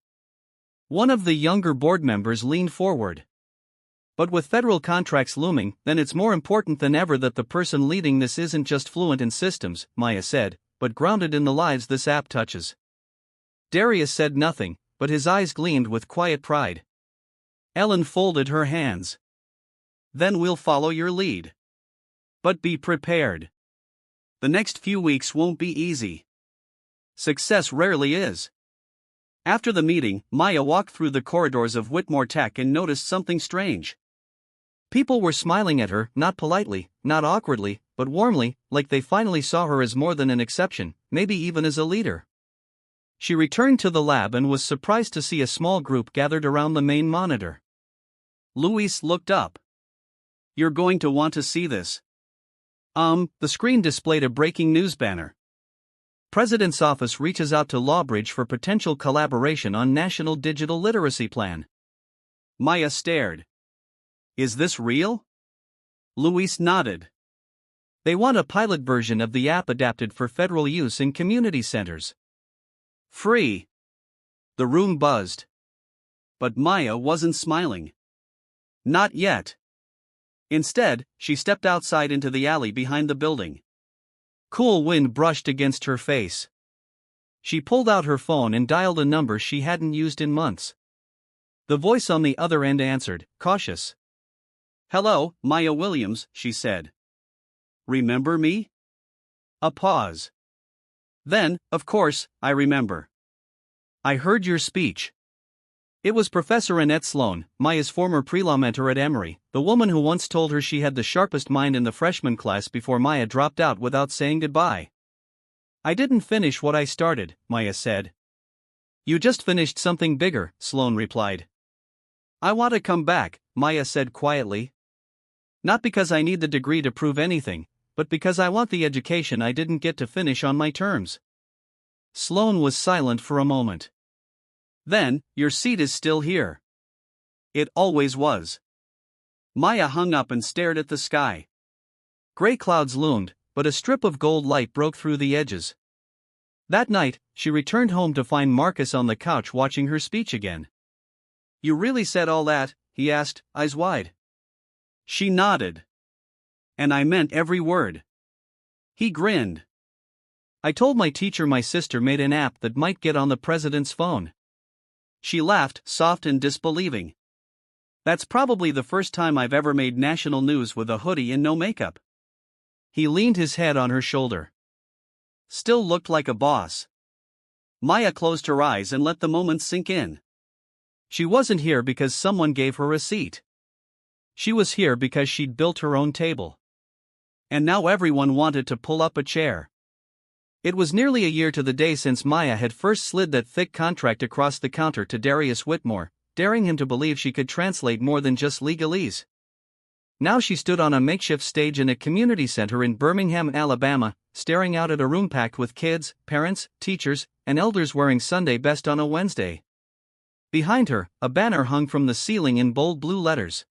One of the younger board members leaned forward. "But with federal contracts looming, then it's more important than ever that the person leading this isn't just fluent in systems," Maya said, "but grounded in the lives this app touches." Darius said nothing, but his eyes gleamed with quiet pride. Ellen folded her hands. "Then we'll follow your lead. But be prepared. The next few weeks won't be easy. Success rarely is." After the meeting, Maya walked through the corridors of Whitmore Tech and noticed something strange. People were smiling at her, not politely, not awkwardly, but warmly, like they finally saw her as more than an exception, maybe even as a leader. She returned to the lab and was surprised to see a small group gathered around the main monitor. Luis looked up. "You're going to want to see this." The screen displayed a breaking news banner. "President's office reaches out to Lawbridge for potential collaboration on National Digital Literacy Plan." Maya stared. "Is this real?" Luis nodded. They want a pilot version of the app adapted for federal use in community centers. Free. The room buzzed. But Maya wasn't smiling. Not yet. Instead, she stepped outside into the alley behind the building. Cool wind brushed against her face. She pulled out her phone and dialed a number she hadn't used in months. The voice on the other end answered, cautious. "Hello, Maya Williams," she said. "Remember me?" A pause. "Then, of course, I remember. I heard your speech." It was Professor Annette Sloan, Maya's former pre-law mentor at Emory, the woman who once told her she had the sharpest mind in the freshman class before Maya dropped out without saying goodbye. "I didn't finish what I started," Maya said. "You just finished something bigger," Sloan replied. "I want to come back," Maya said quietly. "Not because I need the degree to prove anything, but because I want the education I didn't get to finish on my terms." Sloan was silent for a moment. "Then, your seat is still here." "It always was." Maya hung up and stared at the sky. Gray clouds loomed, but a strip of gold light broke through the edges. That night, she returned home to find Marcus on the couch watching her speech again. "You really said all that?" he asked, eyes wide. She nodded. "And I meant every word." He grinned. "I told my teacher my sister made an app that might get on the president's phone." She laughed, soft and disbelieving. "That's probably the first time I've ever made national news with a hoodie and no makeup." He leaned his head on her shoulder. "Still looked like a boss." Maya closed her eyes and let the moment sink in. She wasn't here because someone gave her a seat. She was here because she'd built her own table. And now everyone wanted to pull up a chair. It was nearly a year to the day since Maya had first slid that thick contract across the counter to Darius Whitmore, daring him to believe she could translate more than just legalese. Now she stood on a makeshift stage in a community center in Birmingham, Alabama, staring out at a room packed with kids, parents, teachers, and elders wearing Sunday best on a Wednesday. Behind her, a banner hung from the ceiling in bold blue letters.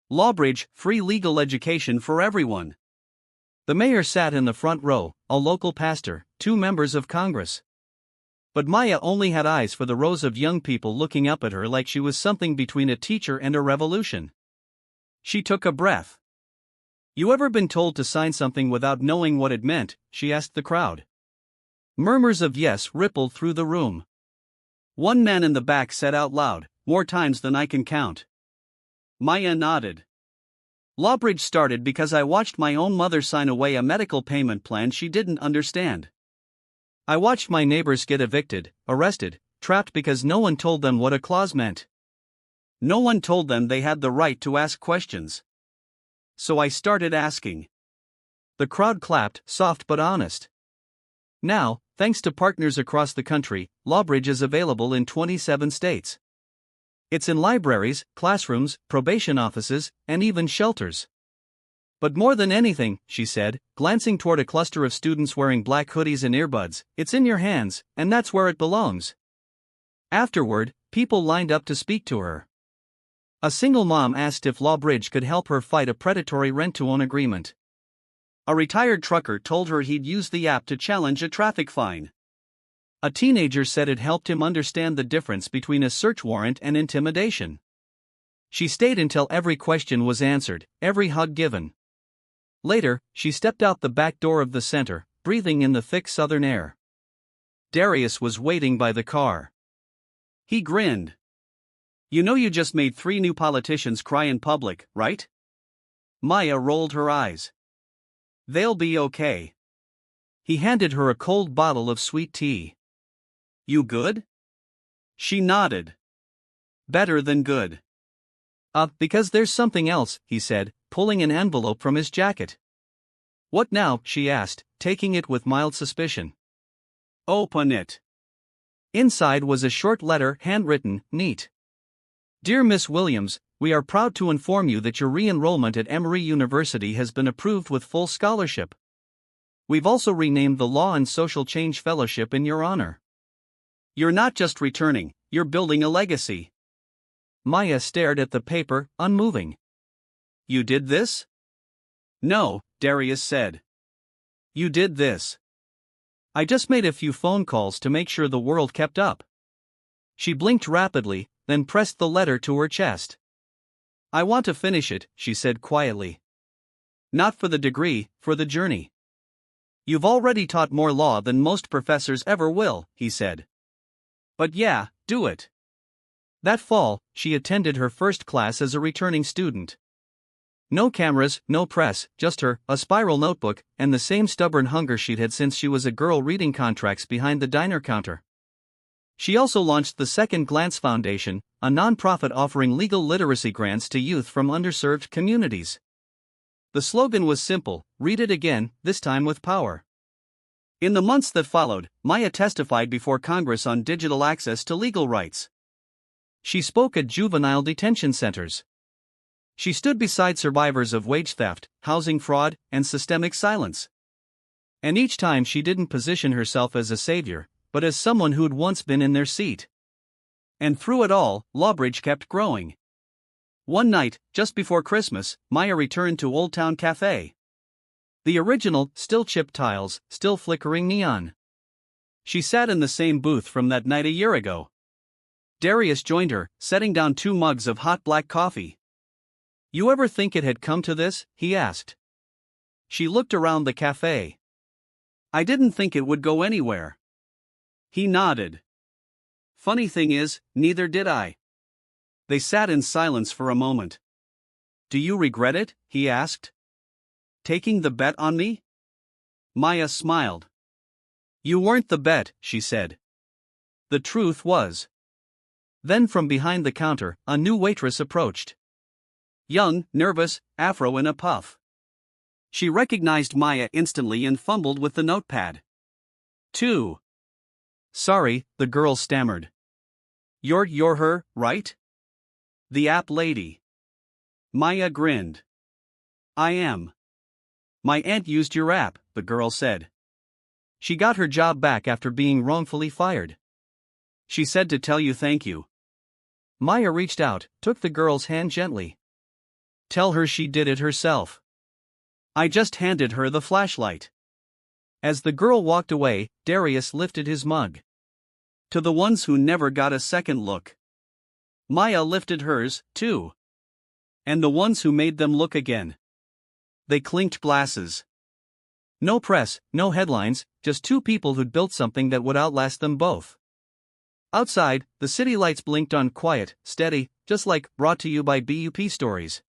Lawbridge, free legal education for everyone. The mayor sat in the front row, a local pastor, 2 members of Congress. But Maya only had eyes for the rows of young people looking up at her like she was something between a teacher and a revolution. She took a breath. "You ever been told to sign something without knowing what it meant?" she asked the crowd. Murmurs of yes rippled through the room. One man in the back said out loud, "More times than I can count." Maya nodded. "Lawbridge started because I watched my own mother sign away a medical payment plan she didn't understand. I watched my neighbors get evicted, arrested, trapped because no one told them what a clause meant. No one told them they had the right to ask questions. So I started asking." The crowd clapped, soft but honest. Now, thanks to partners across the country, Lawbridge is available in 27 states. It's in libraries, classrooms, probation offices, and even shelters. "But more than anything," she said, glancing toward a cluster of students wearing black hoodies and earbuds, "it's in your hands, and that's where it belongs." Afterward, people lined up to speak to her. A single mom asked if Lawbridge could help her fight a predatory rent-to-own agreement. A retired trucker told her he'd use the app to challenge a traffic fine. A teenager said it helped him understand the difference between a search warrant and intimidation. She stayed until every question was answered, every hug given. Later, she stepped out the back door of the center, breathing in the thick southern air. Darius was waiting by the car. He grinned. "You know you just made 3 new politicians cry in public, right?" Maya rolled her eyes. "They'll be okay." He handed her a cold bottle of sweet tea. "You good?" She nodded. "Better than good." Because there's something else," he said, pulling an envelope from his jacket. "What now?" she asked, taking it with mild suspicion. "Open it." Inside was a short letter, handwritten, neat. "Dear Miss Williams, we are proud to inform you that your re-enrollment at Emory University has been approved with full scholarship. We've also renamed the Law and Social Change Fellowship in your honor. You're not just returning, you're building a legacy." Maya stared at the paper, unmoving. "You did this?" "No, Darius said. You did this. I just made a few phone calls to make sure the world kept up. She blinked rapidly, then pressed the letter to her chest. I want to finish it, she said quietly. Not for the degree, for the journey. You've already taught more law than most professors ever will, he said. But yeah, do it. That fall, she attended her first class as a returning student. No cameras, no press, just her, a spiral notebook, and the same stubborn hunger she'd had since she was a girl reading contracts behind the diner counter. She also launched the Second Glance Foundation, a nonprofit offering legal literacy grants to youth from underserved communities. The slogan was simple: read it again, this time with power. In the months that followed, Maya testified before Congress on digital access to legal rights. She spoke at juvenile detention centers. She stood beside survivors of wage theft, housing fraud, and systemic silence. And each time she didn't position herself as a savior, but as someone who'd once been in their seat. And through it all, Lawbridge kept growing. One night, just before Christmas, Maya returned to Old Town Cafe. The original, still chipped tiles, still flickering neon. She sat in the same booth from that night a year ago. Darius joined her, setting down 2 mugs of hot black coffee. You ever think it had come to this? He asked. She looked around the cafe. I didn't think it would go anywhere. He nodded. Funny thing is, neither did I. They sat in silence for a moment. Do you regret it? He asked. Taking the bet on me? Maya smiled. You weren't the bet, she said. The truth was. Then from behind the counter, a new waitress approached. Young, nervous, afro in a puff. She recognized Maya instantly and fumbled with the notepad. 2. Sorry, the girl stammered. You're her, right? The app lady. Maya grinned. I am. My aunt used your app, the girl said. She got her job back after being wrongfully fired. She said to tell you thank you. Maya reached out, took the girl's hand gently. Tell her she did it herself. I just handed her the flashlight. As the girl walked away, Darius lifted his mug. To the ones who never got a second look. Maya lifted hers, too. And the ones who made them look again. They clinked glasses. No press, no headlines, just 2 people who'd built something that would outlast them both. Outside, the city lights blinked on quiet, steady, just like brought to you by BUP Stories.